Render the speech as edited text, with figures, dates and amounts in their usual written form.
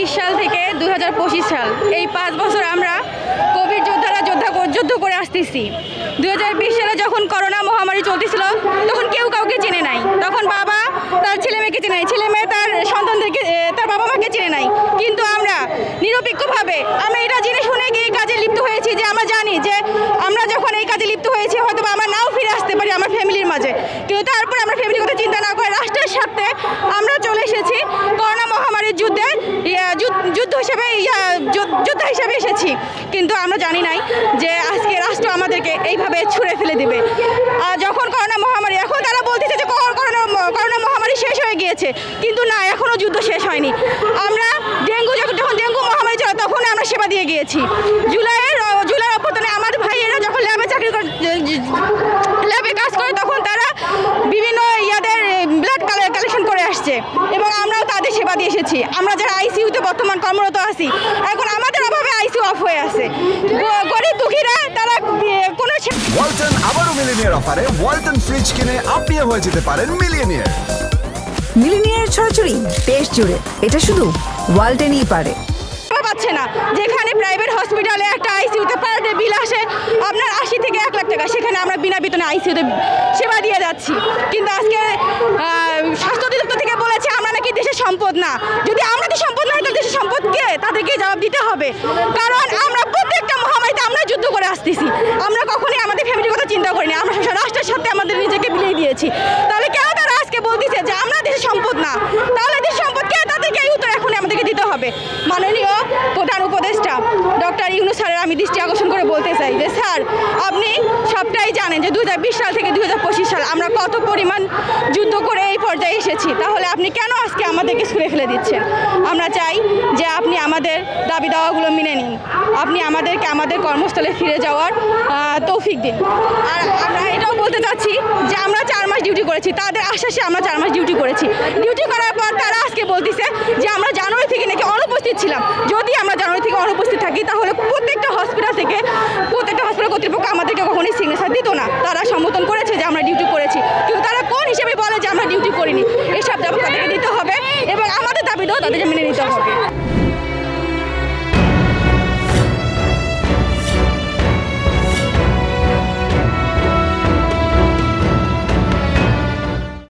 2020 সাল থেকে 2025 সাল এই 5 বছর আমরা কোভিড যোদ্ধারা যুদ্ধ করে আসতেছি। 2020 সালে যখন করোনা মহামারী চলতেছিল তখন কেউ কাউকে চেনে নাই, তখন বাবা তার ছেলে মেয়েকে চেনে নাই, ছেলে মেয়ে তার সন্তানদেরকে তার বাবা মাকে চেনে নাই। কিন্তু আমরা নিরপেক্ষভাবে আমরা এটা জেনে শুনে এই কাজে লিপ্ত হয়েছি যে আমরা জানি যে আমরা যখন এই কাজে লিপ্ত হয়েছি হয়তো আমরা নাও ফিরে আসতে পারি আমার ফ্যামিলির মাঝে, কিন্তু তারপরে আমরা ফ্যামিলির কথা চিন্তা না করে রাষ্ট্রের স্বার্থে আমরা চলে এসেছি করোনা মহামারীর যুদ্ধে যোদ্ধা হিসেবে এসেছি। কিন্তু আমরা জানি নাই যে আজকে রাষ্ট্র আমাদেরকে এইভাবে ছুঁড়ে ফেলে দেবে। যখন করোনা মহামারী, এখন তারা বলতেছে যে করোনা মহামারী শেষ হয়ে গিয়েছে, কিন্তু না, এখনও যুদ্ধ শেষ হয়নি। আমরা যখন ডেঙ্গু মহামারী চলে তখন আমরা সেবা দিয়ে গিয়েছি। জুলাইয়ের অভ্যর্থনে আমাদের ভাইয়েরা যখন ল্যাবে কাজ করে তখন তারা বিভিন্ন ব্লাড কালেকশন করে আসছে এবং আমরাও তাদের সেবা দিয়ে এসেছি। আমরা যারা আইসিইউতে বর্তমান কর্মরত আছি, এখন আমাদের অভাবে আইসিইউ অফ হয়ে আছে। গরিব দুঃখীরা তারা কোনো ওয়ালটন আবারও মিলিনিয়ার অফারে ওয়ালটন ফ্রিজ কিনে আপনিও হয়ে যেতে পারেন মিলিয়নিয়ার। মিলিনিয়ার ছড়াছড়ি দেশ জুড়ে, এটা শুধু ওয়ালটনই পারে। পাচ্ছে না, যেখানে প্রাইভেট হসপিটালে একটা আইসিইউতে পার ডে বিল আসে আপনার 80 থেকে 1 লাখ টাকা, সেখানে আমরা বিনা বেতনে আইসিইউতে সেবা দিয়ে যাচ্ছি। কিন্তু আজকে স্বাস্থ্য অধিদপ্তর থেকে বলেছে আমরা নাকি দেশের সম্পদ না। যদি আমরা দেশের সম্পদ না হয় তো দেশের সম্পদ কে, তাদেরকে জবাব দিতে হবে। কারণ আমরা প্রত্যেকটা মহামারীতে আমরা যুদ্ধ করে আসতেছি, আমরা কখনোই আমাদের ফ্যামিলির কথা চিন্তা করিনি, আমরা রাষ্ট্রের সাথে আমাদের নিজেকে বিলিয়ে দিয়েছি। তাহলে কেন তারা আজকে বলতেছে যে আমরা দেশের সম্পদ না? তাহলে দেশের সম্পদ কে, তাদেরকে এই উত্তর এখনই আমাদেরকে দিতে হবে। মাননীয় প্রধান উপদেষ্টা ডক্টর ইউনূস স্যারের আমি দৃষ্টি আকর্ষণ করে বলতে চাই যে স্যার, আপনি সবটাই জানেন যে 2020 সাল থেকে 2025 সাল আমরা কত পরিমাণ যুদ্ধ করে এই পর্যায়ে এসেছি, তাহলে আপনি কেন আজকে আমাদেরকে ছুঁড়ে ফেলে দিচ্ছেন? আমরা চাই যে আপনি আমাদের দাবি দাওয়াগুলো মেনে নিন, আপনি আমাদেরকে আমাদের কর্মস্থলে ফিরে যাওয়ার তৌফিক দিন। আর আমরা এটাও বলতে চাচ্ছি যে আমরা 4 মাস ডিউটি করেছি, তাদের আশ্বাসে আমরা 4 মাস ডিউটি করেছি। ডিউটি করার পর তারা আজকে বলতেছে যে আমরা জানুয়ারি থেকে নাকি অনুপস্থিত ছিলাম। যদি আমরা জানুয়ারি থেকে অনুপস্থিত থাকি তাহলে প্রত্যেকটা হসপিটাল কর্তৃপক্ষ আমাদেরকে কখনোই সিগনেচার দিত না। তারা সম্বোধন করেছে যে আমরা ডিউটি করেছি, কিন্তু তারা কোন হিসেবে বলে যে আমরা ডিউটি করিনি? এসব জবাব তাদেরকে দিতে হবে এবং আমাদের দাবিটাও তাদেরকে মেনে নিতে হবে।